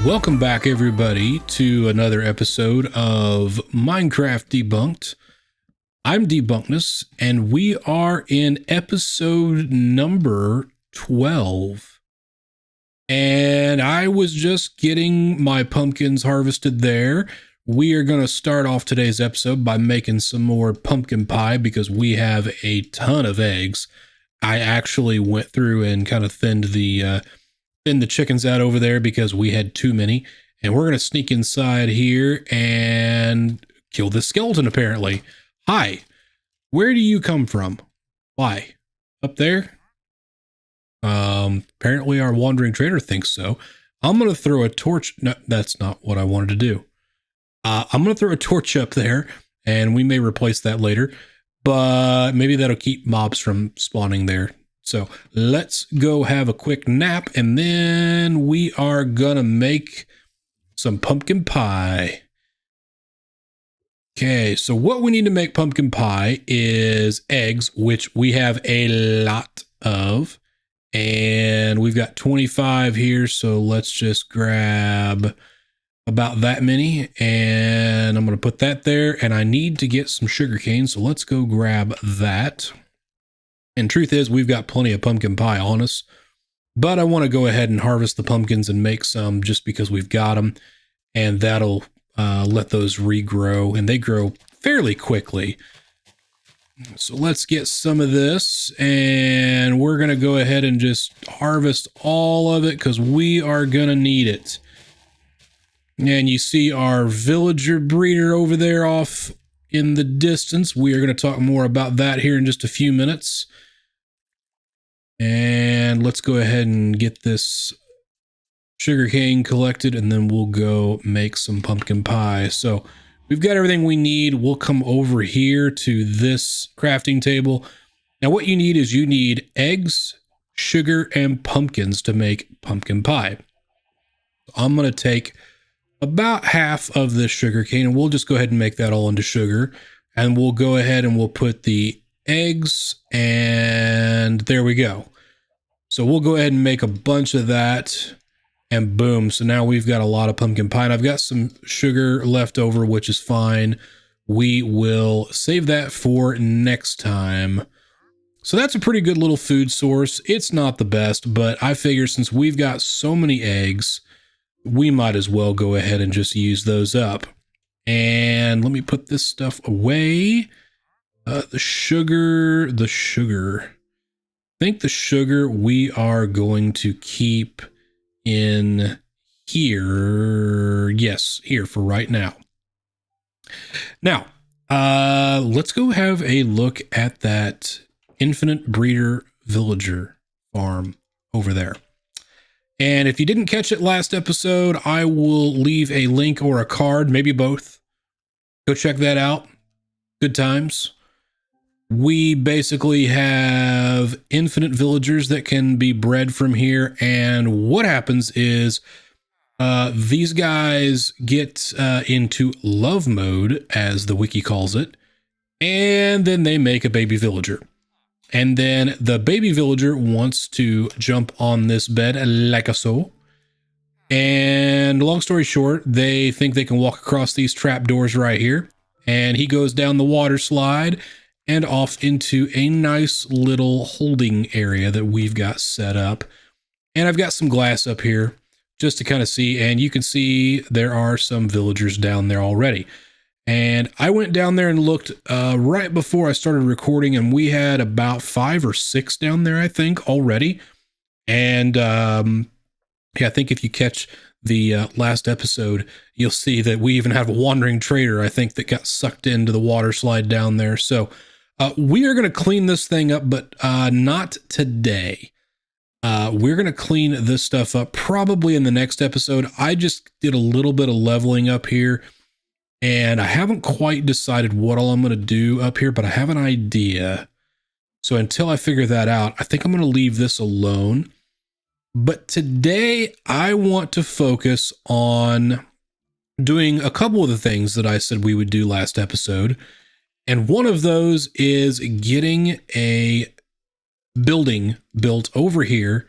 Welcome back, everybody, to another episode of Minecraft Debunked. I'm Debunkness, and we are in episode number 12. And I was just getting my pumpkins harvested there. We are going to start off today's episode by making some more pumpkin pie because we have a ton of eggs. I actually went through and kind of thinned the chickens out over there because we had too many, and we're gonna sneak inside here and kill this skeleton. Apparently, hi, where do you come from? Why up there? Apparently our wandering trader thinks so. I'm gonna throw a torch. No, that's not what I wanted to do. I'm gonna throw a torch up there, and we may replace that later, but maybe that'll keep mobs from spawning there. So let's go have a quick nap, and then we are gonna make some pumpkin pie. Okay, so what we need to make pumpkin pie is eggs, which we have a lot of, and we've got 25 here. So let's just grab about that many, and I'm gonna put that there, and I need to get some sugar cane. So let's go grab that. And truth is, we've got plenty of pumpkin pie on us, but I want to go ahead and harvest the pumpkins and make some just because we've got them, and that'll let those regrow, and they grow fairly quickly. So let's get some of this, and we're going to go ahead and just harvest all of it because we are going to need it. And you see our villager breeder over there off in the distance. We are going to talk more about that here in just a few minutes. And let's go ahead and get this sugarcane collected, and then we'll go make some pumpkin pie. So we've got everything we need. We'll come over here to this crafting table. Now what you need is you need eggs, sugar, and pumpkins to make pumpkin pie. I'm going to take about half of this sugarcane, and we'll just go ahead and make that all into sugar. And we'll go ahead and we'll put the eggs, and there we go. So we'll go ahead and make a bunch of that, and boom. So now we've got a lot of pumpkin pie, and I've got some sugar left over, which is fine. We will save that for next time. So that's a pretty good little food source. It's not the best, but I figure since we've got so many eggs, we might as well go ahead and just use those up. And let me put this stuff away. The sugar. I think the sugar we are going to keep in here. Yes, here for right now. Now, let's go have a look at that infinite breeder villager farm over there. And if you didn't catch it last episode, I will leave a link or a card, maybe both. Go check that out. Good times. We basically have infinite villagers that can be bred from here. And what happens is these guys get into love mode, as the wiki calls it. And then they make a baby villager. And then the baby villager wants to jump on this bed like so. And long story short, they think they can walk across these trap doors right here. And he goes down the water slide and off into a nice little holding area that we've got set up. And I've got some glass up here just to kind of see, and you can see there are some villagers down there already. And I went down there and looked right before I started recording, and we had about 5 or 6 down there, I think, already. And yeah, I think if you catch the last episode, you'll see that we even have a wandering trader, I think, that got sucked into the water slide down there. So we are going to clean this thing up, but not today. We're going to clean this stuff up probably in the next episode. I just did a little bit of leveling up here, and I haven't quite decided what all I'm going to do up here, but I have an idea. So until I figure that out, I think I'm going to leave this alone. But today I want to focus on doing a couple of the things that I said we would do last episode. And one of those is getting a building built over here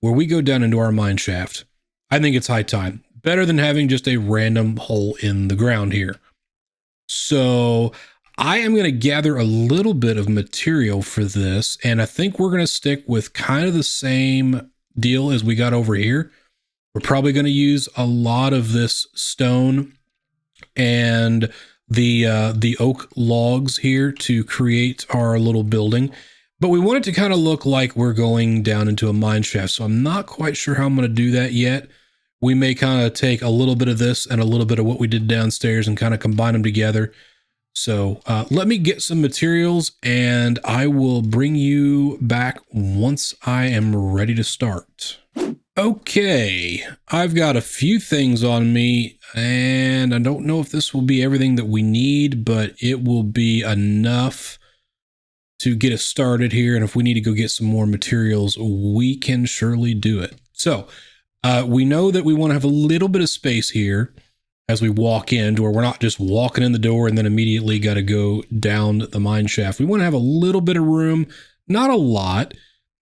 where we go down into our mine shaft. I think it's high time. better than having just a random hole in the ground here. So I am going to gather a little bit of material for this, and I think we're going to stick with kind of the same deal as we got over here. We're probably going to use a lot of this stone and the oak logs here to create our little building, but we want it to kind of look like we're going down into a mine shaft. So I'm not quite sure how I'm going to do that yet. We may kind of take a little bit of this and a little bit of what we did downstairs and kind of combine them together. So let me get some materials and I will bring you back once I am ready to start. Okay, I've got a few things on me and I don't know if this will be everything that we need, but it will be enough to get us started here. And if we need to go get some more materials, we can surely do it. So we know that we want to have a little bit of space here as we walk in, to where we're not just walking in the door and then immediately got to go down the mine shaft. We want to have a little bit of room, not a lot.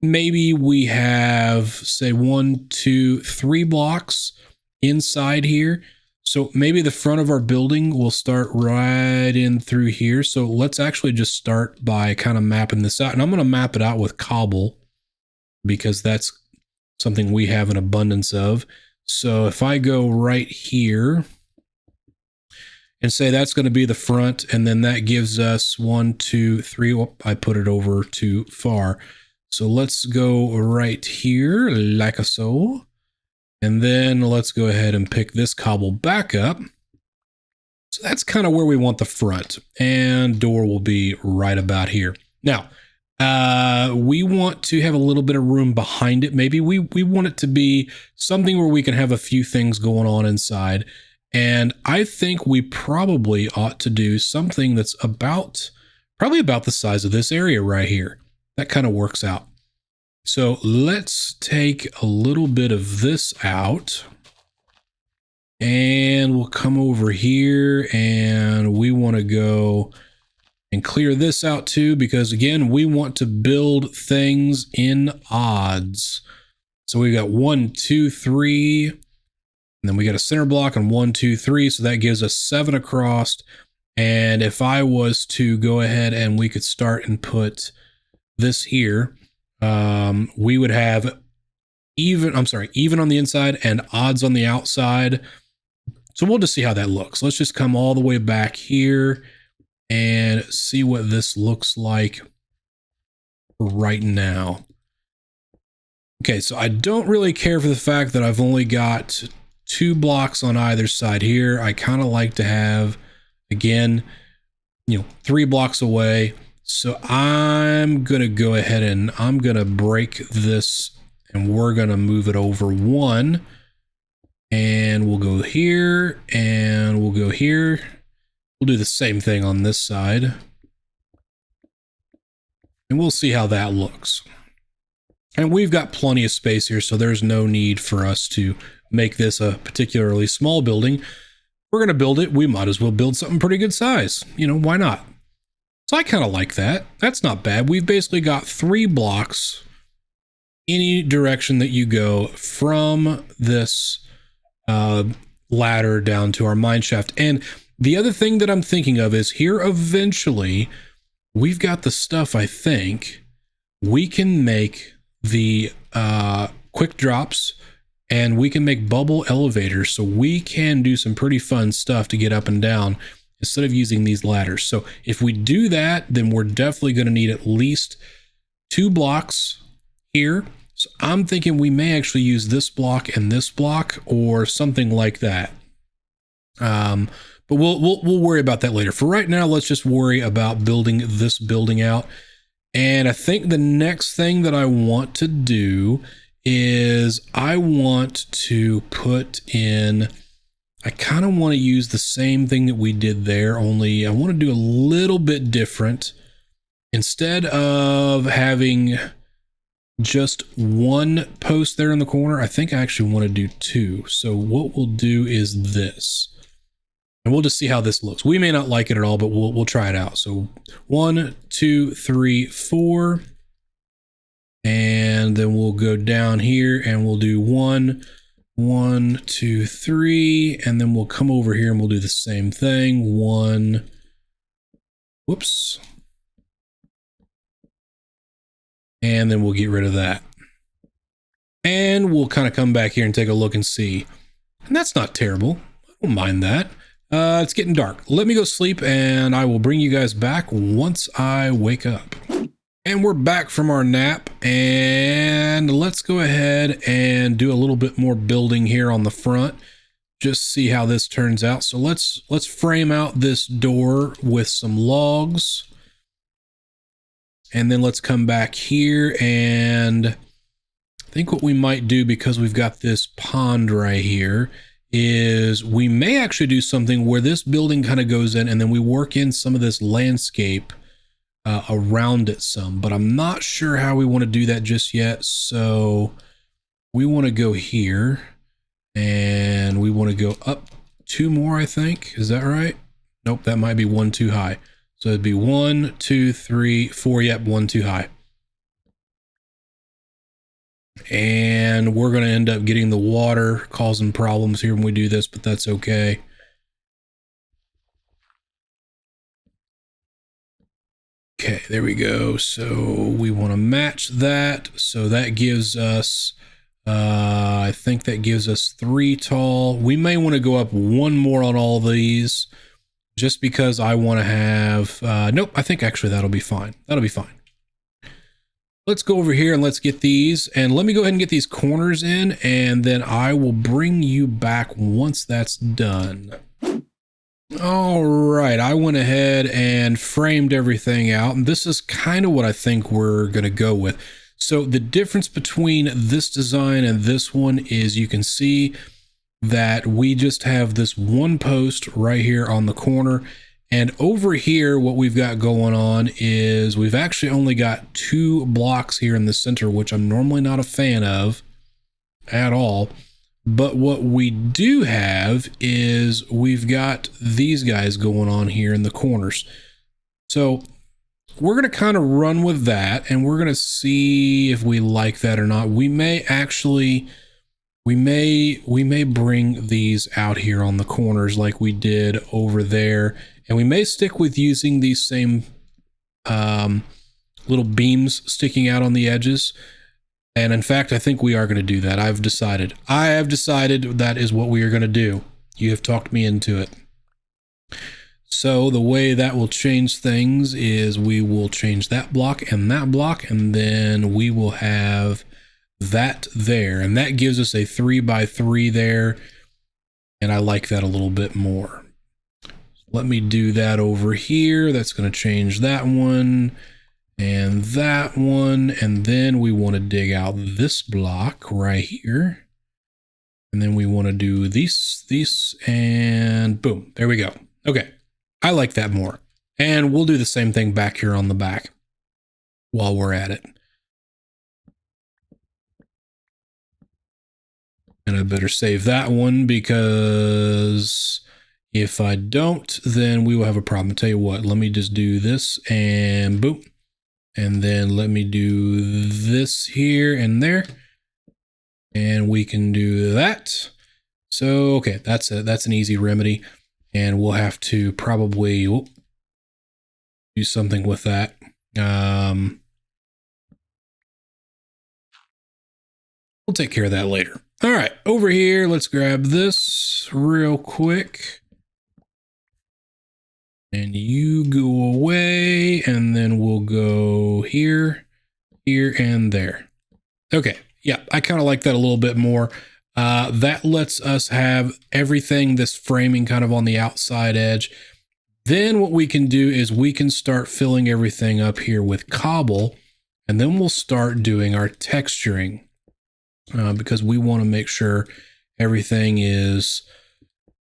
Maybe we have, say, 1, 2, 3 blocks inside here. So maybe the front of our building will start right in through here. So let's actually just start by kind of mapping this out. And I'm going to map it out with cobble because that's something we have an abundance of. So if I go right here and say that's going to be the front, and then that gives us 1, 2, 3. Oh, I put it over too far. So let's go right here like so. And then let's go ahead and pick this cobble back up. So that's kind of where we want the front, and door will be right about here. Now, we want to have a little bit of room behind it. Maybe we want it to be something where we can have a few things going on inside. And I think we probably ought to do something that's probably about the size of this area right here. That kind of works out. So let's take a little bit of this out and we'll come over here and we want to go and clear this out too, because again, we want to build things in odds. So we got 1, 2, 3, and then we got a center block on 1, 2, 3. So that gives us 7 across. And if I was to go ahead and we could start and put this here, we would have even on the inside and odds on the outside. So we'll just see how that looks. Let's just come all the way back here and see what this looks like right now. Okay, so I don't really care for the fact that I've only got 2 blocks on either side here. I kind of like to have, again, 3 blocks away. So I'm going to go ahead and I'm going to break this and we're going to move it over 1. And we'll go here and we'll go here. We'll do the same thing on this side. And we'll see how that looks. And we've got plenty of space here, so there's no need for us to make this a particularly small building. We're going to build it. We might as well build something pretty good size. Why not? So I kind of like that. That's not bad. We've basically got 3 blocks any direction that you go from this ladder down to our mine shaft. And the other thing that I'm thinking of is here eventually we've got the stuff, I think we can make the quick drops and we can make bubble elevators, so we can do some pretty fun stuff to get up and down instead of using these ladders. So if we do that, then we're definitely going to need at least 2 blocks here. So I'm thinking we may actually use this block and this block or something like that. But we'll worry about that later. For right now, let's just worry about building this building out. And I think the next thing that I want to do is I want to put in, I kind of want to use the same thing that we did there, only I want to do a little bit different. Instead of having just 1 post there in the corner, I think I actually want to do 2. So what we'll do is this. And we'll just see how this looks. We may not like it at all, but we'll try it out. So 1, 2, 3, 4. And then we'll go down here and we'll do 1, 1, 2, 3, and then we'll come over here and we'll do the same thing. 1, whoops. And then we'll get rid of that. And we'll kind of come back here and take a look and see. And that's not terrible. I don't mind that. It's getting dark. Let me go sleep and I will bring you guys back once I wake up. And we're back from our nap, and let's go ahead and do a little bit more building here on the front. Just see how this turns out. So let's frame out this door with some logs. And then let's come back here, and I think what we might do, because we've got this pond right here, is we may actually do something where this building kind of goes in and then we work in some of this landscape around it some, but I'm not sure how we want to do that just yet. So we want to go here and we want to go up 2 more, I think. Is that right? Nope, that might be 1 too high. So it'd be 1, 2, 3, 4. Yep, 1 too high. And we're going to end up getting the water causing problems here when we do this, but that's okay. Okay, there we go. So we want to match that. So that gives us, I think that gives us 3 tall. We may want to go up 1 more on all these just because I want to have, nope, I think actually that'll be fine. That'll be fine. Let's go over here and let's get these, and let me go ahead and get these corners in, and then I will bring you back once that's done. All right, I went ahead and framed everything out, and this is kind of what I think we're going to go with. So the difference between this design and this one is you can see that we just have this 1 post right here on the corner, and over here what we've got going on is we've actually only got 2 blocks here in the center, which I'm normally not a fan of at all. But what we do have is we've got these guys going on here in the corners. So we're going to kind of run with that, and we're going to see if we like that or not. We may actually, we may bring these out here on the corners like we did over there. And we may stick with using these same little beams sticking out on the edges. And in fact, I think we are going to do that. I have decided that is what we are going to do. You have talked me into it. So the way that will change things is we will change that block, and then we will have that there. And that gives us a 3x3 there. And I like that a little bit more. Let me do that over here. That's going to change that one and that one. And then we want to dig out this block right here. And then we want to do these, and boom, there we go. Okay, I like that more. And we'll do the same thing back here on the back while we're at it. And I better save that one, because if I don't, then we will have a problem. I'll tell you what, let me just do this and boom. And then let me do this here and there. And we can do that. So, okay, that's an easy remedy. And we'll have to probably do something with that. We'll take care of that later. All right, over here, let's grab this real quick. And you go away, and then we'll go here, here, and there. Okay, yeah, I kind of like that a little bit more. That lets us have everything, this framing kind of on the outside edge. Then what we can do is we can start filling everything up here with cobble, and then we'll start doing our texturing because we want to make sure everything is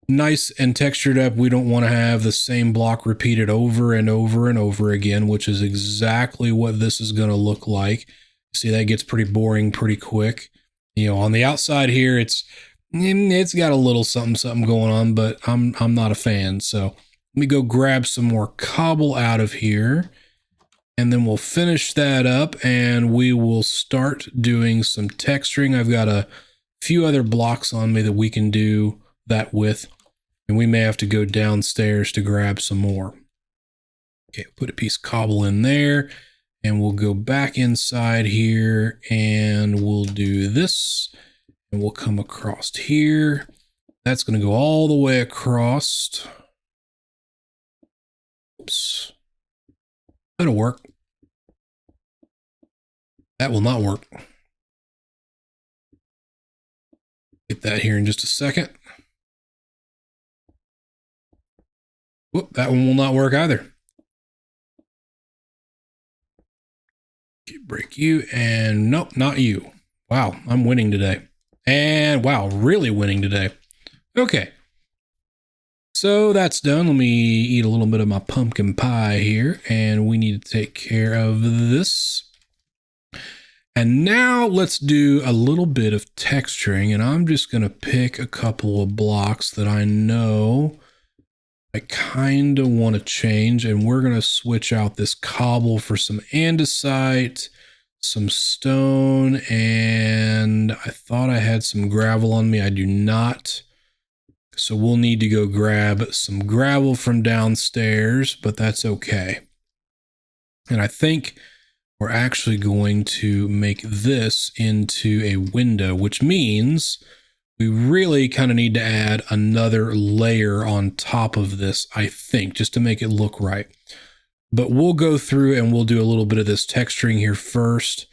nice and textured up. We don't want to have the same block repeated over and over and over again, which is exactly what this is going to look like. See, that gets pretty boring pretty quick. You know, on the outside here, it's got a little something going on, but I'm not a fan. So let me go grab some more cobble out of here, and then we'll finish that up, and we will start doing some texturing. I've got a few other blocks on me that we can do that with. And we may have to go downstairs to grab some more. Okay, put a piece of cobble in there. And we'll go back inside here and we'll do this. And we'll come across here. That's going to go all the way across. Oops. That'll work. That will not work. Get that here in just a second. Whoop, that one will not work either. Okay, break you, and nope, not you. Wow, I'm winning today. And wow, really winning today. Okay. So that's done. Let me eat a little bit of my pumpkin pie here, and we need to take care of this. And now let's do a little bit of texturing, and I'm just going to pick a couple of blocks that I know I kind of want to change, and we're going to switch out this cobble for some andesite, some stone, and I thought I had some gravel on me. I do not. So we'll need to go grab some gravel from downstairs, but that's okay. And I think we're actually going to make this into a window, which means we really kind of need to add another layer on top of this, I think, just to make it look right. But we'll go through and we'll do a little bit of this texturing here first.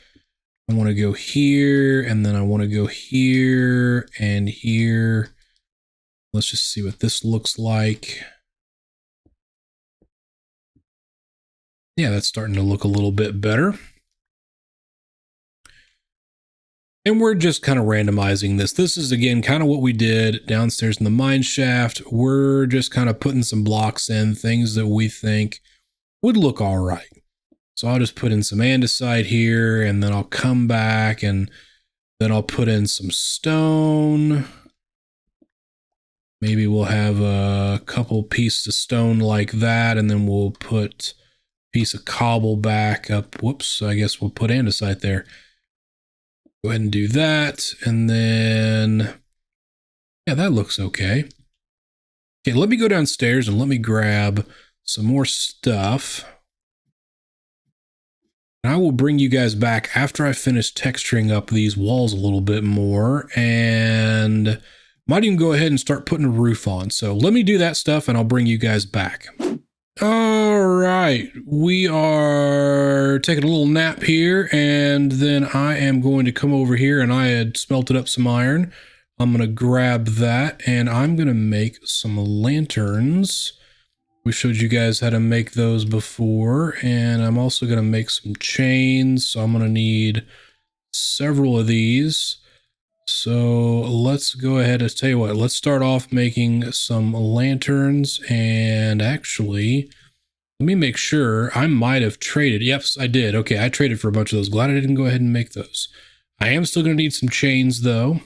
I want to go here, and then I want to go here and here. Let's just see what this looks like. Yeah, that's starting to look a little bit better. And we're just kind of randomizing this. This is, again, kind of what we did downstairs in the mine shaft. We're just kind of putting some blocks in, things that we think would look all right. So I'll just put in some andesite here, and then I'll come back, and then I'll put in some stone. Maybe we'll have a couple pieces of stone like that, and then we'll put a piece of cobble back up. Whoops, I guess we'll put andesite there. Go ahead and do that, and then, yeah, that looks okay. Okay, let me go downstairs and let me grab some more stuff. And I will bring you guys back after I finish texturing up these walls a little bit more, and might even go ahead and start putting a roof on. So let me do that stuff and I'll bring you guys back. All right, we are taking a little nap here, and then I am going to come over here, and I had smelted up some iron. I'm going to grab that, and I'm going to make some lanterns. We showed you guys how to make those before, and I'm also going to make some chains. So I'm going to need several of these. So let's go ahead and tell you what, let's start off making some lanterns. And actually, let me make sure. I might have traded. Yep, I did. Okay, I traded for a bunch of those. Glad I didn't go ahead and make those. I am still going to need some chains though.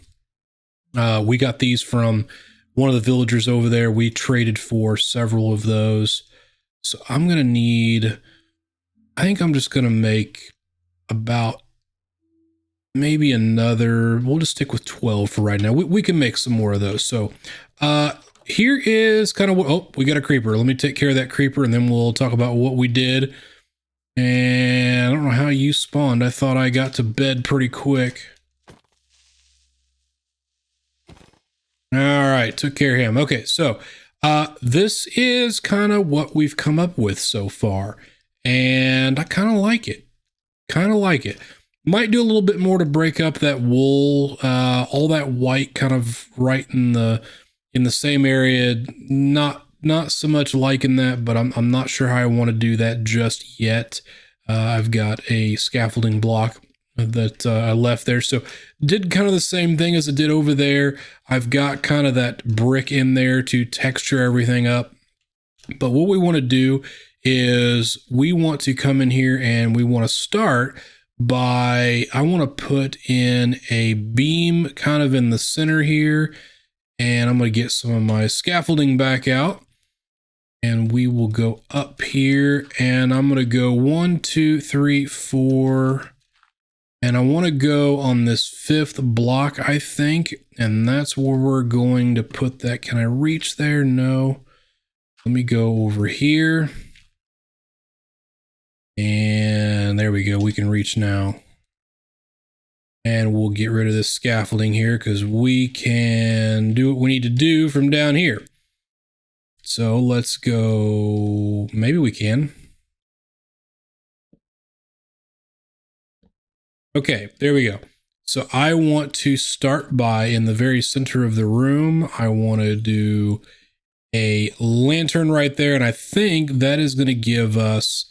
We got these from one of the villagers over there. We traded for several of those. So I'm going to need, I think I'm just going to make about maybe another, we'll just stick with 12 for right now. We can make some more of those. So here is kind of what, oh, we got a creeper. Let me take care of that creeper, and then we'll talk about what we did. And I don't know how you spawned. I thought I got to bed pretty quick. All right, took care of him. Okay, so this is kind of what we've come up with so far, and I kind of like it. Might do a little bit more to break up that wool, all that white kind of right in the same area. Not so much liking that, but I'm not sure how I want to do that just yet. I've got a scaffolding block that I left there, so did kind of the same thing as I did over there. I've got kind of that brick in there to texture everything up. But what we want to do is we want to come in here and we want to start by, I want to put in a beam kind of in the center here, and I'm going to get some of my scaffolding back out, and we will go up here, and I'm going to go 1, 2, 3, 4, And I want to go on this 5th block, I think, and that's where we're going to put that. Can I reach there? No. Let me go over here. And there we go. We can reach now. And we'll get rid of this scaffolding here because we can do what we need to do from down here. So let's go. Maybe we can. Okay, there we go. So I want to start by, in the very center of the room, I want to do a lantern right there. And I think that is going to give us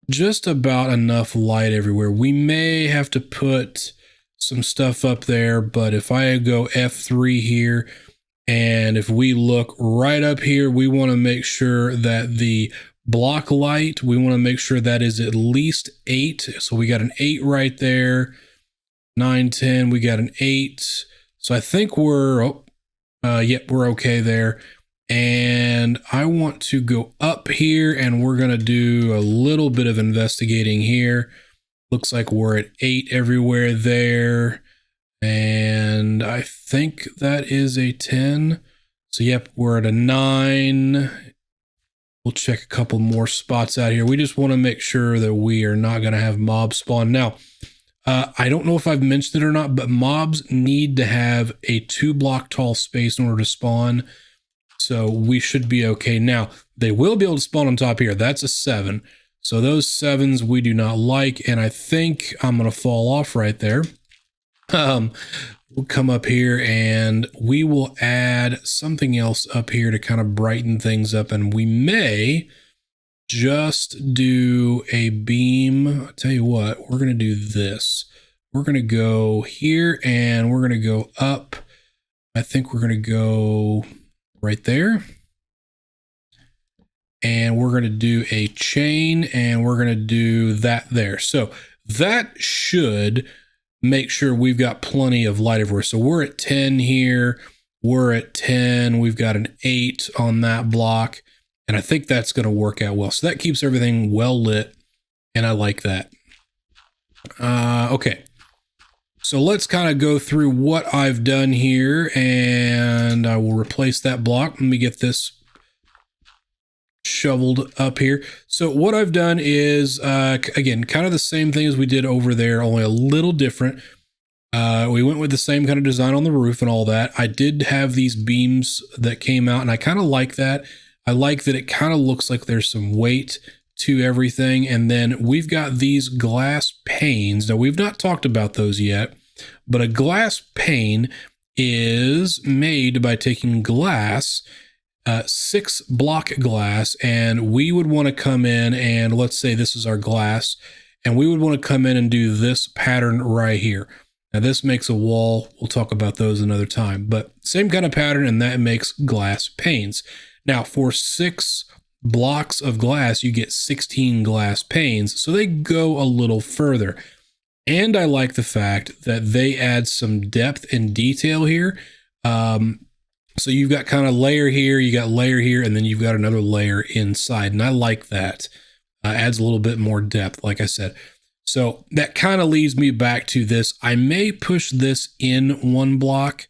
just about enough light everywhere. We may have to put some stuff up there, but if I go F3 here, and if we look right up here, we want to make sure that the block light, we want to make sure that is at least 8. So we got an 8 right there. 9, 10, we got an 8. So I think we're, yep, we're okay there. And I want to go up here, and we're going to do a little bit of investigating here. Looks like we're at 8 everywhere there. And I think that is a 10. So yep, we're at a 9. We'll check a couple more spots out here. We just want to make sure that we are not going to have mobs spawn. Now, I don't know if I've mentioned it or not, but mobs need to have a 2 block tall space in order to spawn. So we should be okay. Now, they will be able to spawn on top here. That's a 7. So those 7s we do not like. And I think I'm going to fall off right there. We'll come up here and we will add something else up here to kind of brighten things up. And we may just do a beam. I'll tell you what, we're going to do this. We're going to go here and we're going to go up. I think we're going to go right there. And we're going to do a chain and we're going to do that there. So that should make sure we've got plenty of light everywhere. So we're at 10 here. We're at 10. We've got an 8 on that block. And I think that's going to work out well. So that keeps everything well lit. And I like that. Okay. So let's kind of go through what I've done here. And I will replace that block. Let me get this shoveled up here. So what I've done is, again, kind of the same thing as we did over there, only a little different. We went with the same kind of design on the roof and all that. I did have these beams that came out, and I kind of like that. I like that it kind of looks like there's some weight to everything. And then we've got these glass panes. Now, we've not talked about those yet, but a glass pane is made by taking glass, 6 block glass, and we would want to come in and let's say this is our glass, and we would want to come in and do this pattern right here. Now this makes a wall. We'll talk about those another time, but same kind of pattern, and that makes glass panes. Now for 6 blocks of glass, you get 16 glass panes, so they go a little further. And I like the fact that they add some depth and detail here. So you've got kind of layer here, you got layer here, and then you've got another layer inside. And I like that. Adds a little bit more depth, like I said. So that kind of leads me back to this. I may push this in 1 block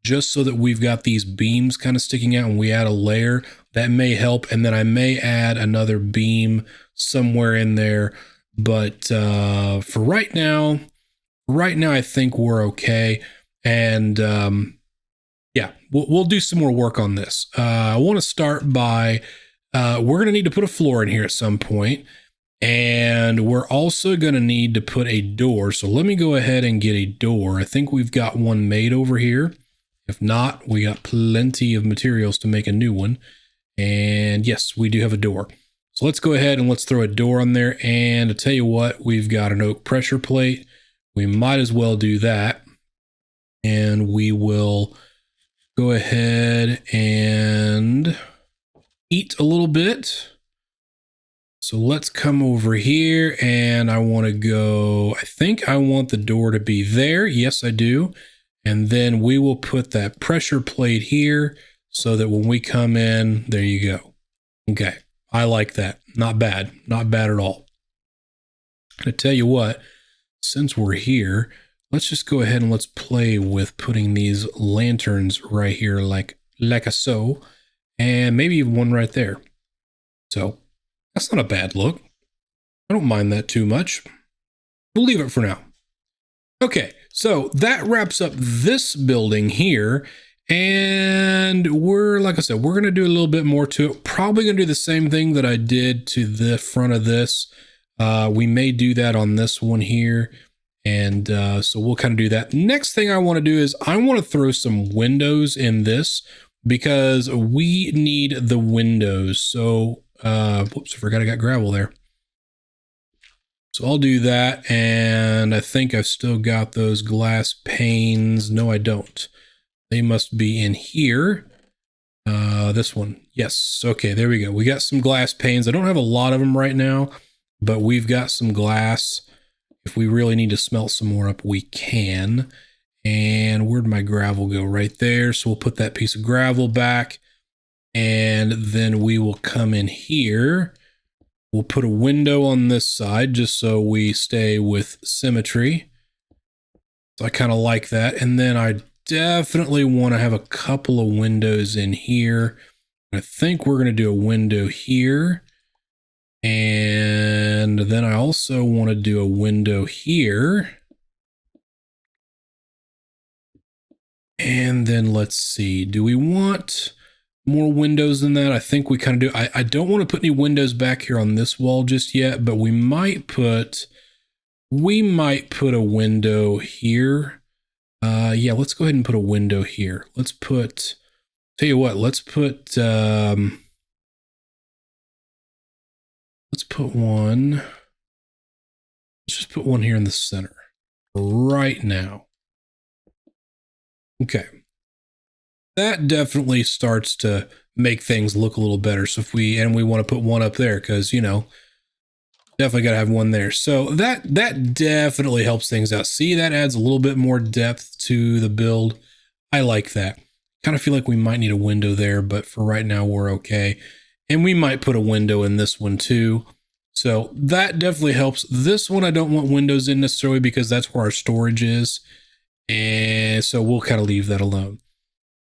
just so that we've got these beams kind of sticking out and we add a layer. That may help. And then I may add another beam somewhere in there. But for right now, I think we're okay. And yeah, we'll do some more work on this. I want to start by, we're going to need to put a floor in here at some point, and we're also going to need to put a door. So let me go ahead and get a door. I think we've got one made over here. If not, we got plenty of materials to make a new one. And yes, we do have a door. So let's go ahead and let's throw a door on there. And to tell you what, we've got an oak pressure plate. We might as well do that. And we will go ahead and eat a little bit. So let's come over here, and I want to go, I think I want the door to be there. Yes, I do. And then we will put that pressure plate here so that when we come in, there you go. Okay, I like that. Not bad. Not bad at all. I tell you what, since we're here, let's just go ahead and let's play with putting these lanterns right here like a so, and maybe even one right there. So that's not a bad look. I don't mind that too much. We'll leave it for now. Okay, so that wraps up this building here. And we're, like I said, we're going to do a little bit more to it. Probably going to do the same thing that I did to the front of this. We may do that on this one here. And so we'll kind of do that. Next thing I want to do is I want to throw some windows in this because we need the windows. So, whoops, I forgot I got gravel there. So I'll do that. And I think I've still got those glass panes. No, I don't. They must be in here. This one. Yes. Okay, there we go. We got some glass panes. I don't have a lot of them right now, but we've got some glass. If we really need to smelt some more up, we can. And where'd my gravel go? Right there. So we'll put that piece of gravel back. And then we will come in here. We'll put a window on this side just so we stay with symmetry. So I kind of like that. And then I definitely want to have a couple of windows in here. I think we're going to do a window here. And then I also want to do a window here. And then let's see, do we want more windows than that? I think we kind of do. I don't want to put any windows back here on this wall just yet, but we might put a window here. Yeah, let's go ahead and put a window here. Let's put, tell you what, let's put one. Let's just put one here in the center right now. Okay. That definitely starts to make things look a little better. So if we want to put one up there because, you know, definitely got to have one there. So that definitely helps things out. See, that adds a little bit more depth to the build. I like that. Kind of feel like we might need a window there, but for right now, we're okay. And we might put a window in this one too. So that definitely helps. This one, I don't want windows in necessarily because that's where our storage is. And so we'll kind of leave that alone.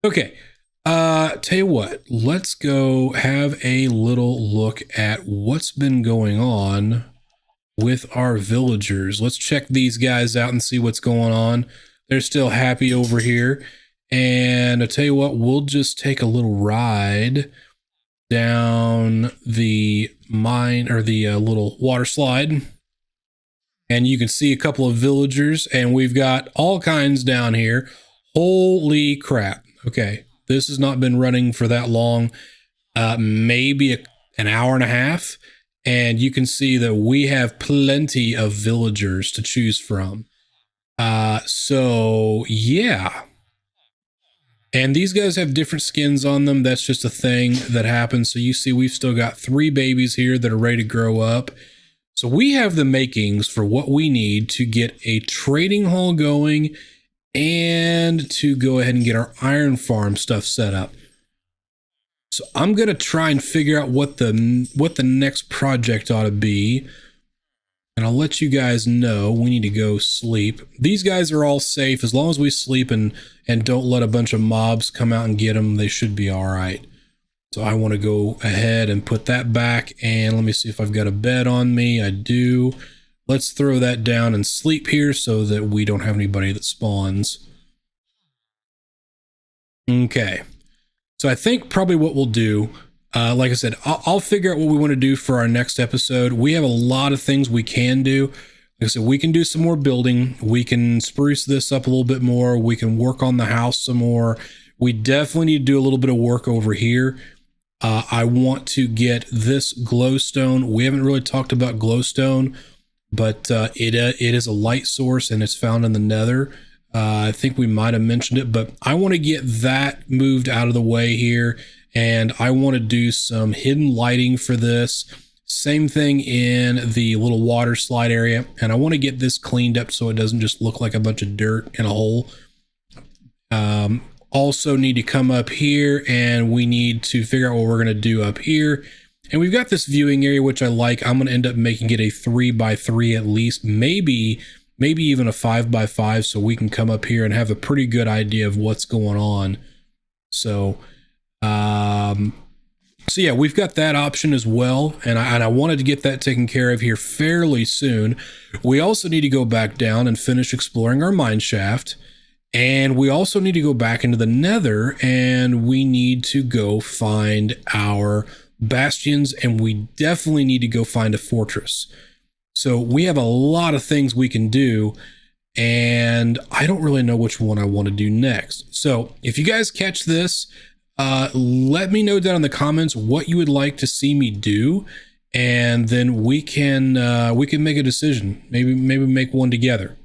Okay. Tell you what, let's go have a little look at what's been going on with our villagers. Let's check these guys out and see what's going on. They're still happy over here. And I tell you what, we'll just take a little ride down the mine or the little water slide. And you can see a couple of villagers and we've got all kinds down here. Holy crap. Okay. This has not been running for that long, maybe an hour and a half. And you can see that we have plenty of villagers to choose from. So yeah. And these guys have different skins on them. That's just a thing that happens. So you see, we've still got 3 babies here that are ready to grow up. So we have the makings for what we need to get a trading hall going and to go ahead and get our iron farm stuff set up. So I'm going to try and figure out what the next project ought to be. And I'll let you guys know. We need to go sleep. These guys are all safe. As long as we sleep and don't let a bunch of mobs come out and get them, they should be all right. So I want to go ahead and put that back. And let me see if I've got a bed on me. I do. Let's throw that down and sleep here so that we don't have anybody that spawns. Okay. So I think probably what we'll do, like I said, I'll figure out what we want to do for our next episode. We have a lot of things we can do. Like I said, we can do some more building. We can spruce this up a little bit more. We can work on the house some more. We definitely need to do a little bit of work over here. I want to get this glowstone. We haven't really talked about glowstone, but it is a light source and it's found in the nether. I think we might have mentioned it, but I want to get that moved out of the way here. And I want to do some hidden lighting for this. Same thing in the little water slide area. And I want to get this cleaned up so it doesn't just look like a bunch of dirt in a hole. Also need to come up here and we need to figure out what we're going to do up here. And we've got this viewing area, which I like. I'm going to end up making it a 3x3 at least, maybe maybe even a 5x5, so we can come up here and have a pretty good idea of what's going on. So, so yeah, we've got that option as well, and I wanted to get that taken care of here fairly soon. We also need to go back down and finish exploring our mine shaft, and we also need to go back into the Nether, and we need to go find our bastions, and we definitely need to go find a fortress. So we have a lot of things we can do, and I don't really know which one I want to do next. So if you guys catch this, let me know down in the comments what you would like to see me do, and then we can make a decision. Maybe make one together.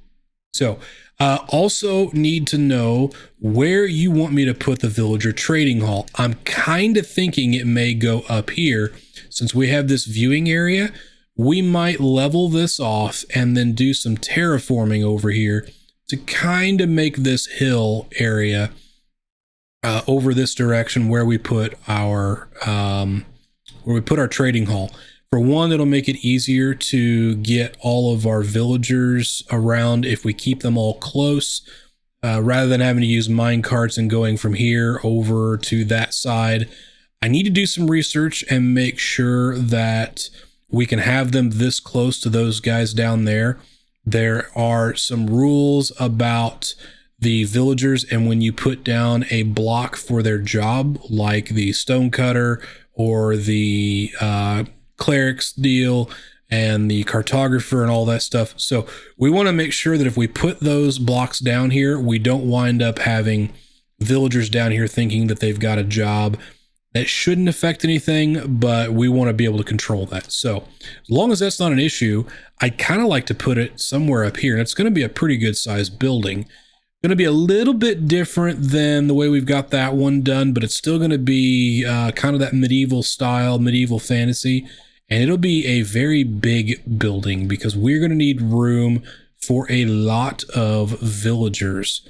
So also need to know where you want me to put the villager trading hall. I'm kind of thinking it may go up here. Since we have this viewing area, we might level this off and then do some terraforming over here to kind of make this hill area over this direction where we put our trading hall. For one, it'll make it easier to get all of our villagers around if we keep them all close, rather than having to use mine carts and going from here over to that side. I need to do some research and make sure that we can have them this close to those guys down there. There are some rules about the villagers, and when you put down a block for their job, like the stonecutter or the cleric's deal and the cartographer and all that stuff. So we want to make sure that if we put those blocks down here, we don't wind up having villagers down here thinking that they've got a job. That shouldn't affect anything, but we want to be able to control that. So as long as that's not an issue, I kind of like to put it somewhere up here, and it's going to be a pretty good sized building. Going to be a little bit different than the way we've got that one done, but it's still going to be kind of that medieval style, medieval fantasy, and it'll be a very big building because we're going to need room for a lot of villagers.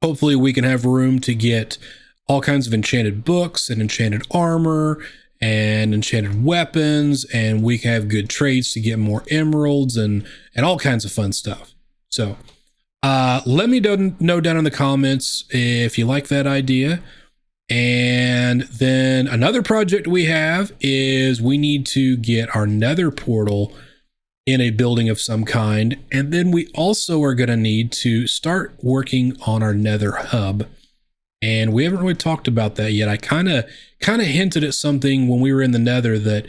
Hopefully we can have room to get all kinds of enchanted books and enchanted armor and enchanted weapons, and we can have good trades to get more emeralds and all kinds of fun stuff. So let me know down in the comments if you like that idea. And then another project we have is we need to get our Nether portal in a building of some kind, and then we also are going to need to start working on our Nether hub. And we haven't really talked about that yet. I kind of hinted at something when we were in the Nether that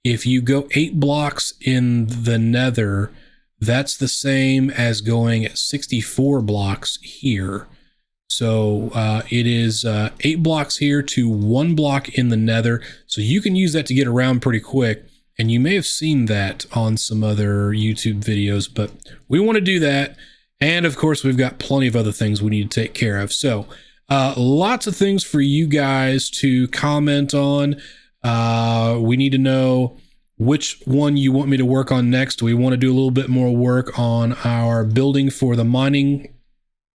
if you go 8 blocks in the Nether, that's the same as going at 64 blocks here. So it is 8 blocks here to 1 block in the Nether. So you can use that to get around pretty quick. And you may have seen that on some other YouTube videos, but we want to do that. And of course, we've got plenty of other things we need to take care of. So lots of things for you guys to comment on. We need to know which one you want me to work on next. Do we want to do a little bit more work on our building for the mining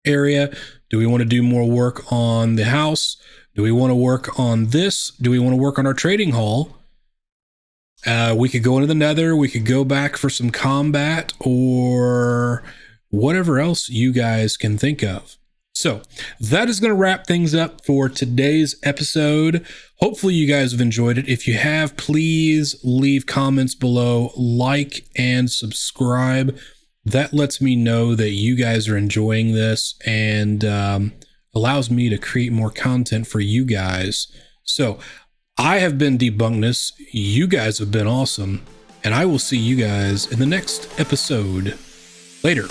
area? Do we want to do more work on the house? Do we want to work on this? Do we want to work on our trading hall? We could go into the Nether. We could go back for some combat or whatever else you guys can think of. So that is going to wrap things up for today's episode. Hopefully you guys have enjoyed it. If you have, please leave comments below, like and subscribe. That lets me know that you guys are enjoying this and allows me to create more content for you guys. So I have been Debunkness. You guys have been awesome. And I will see you guys in the next episode. Later.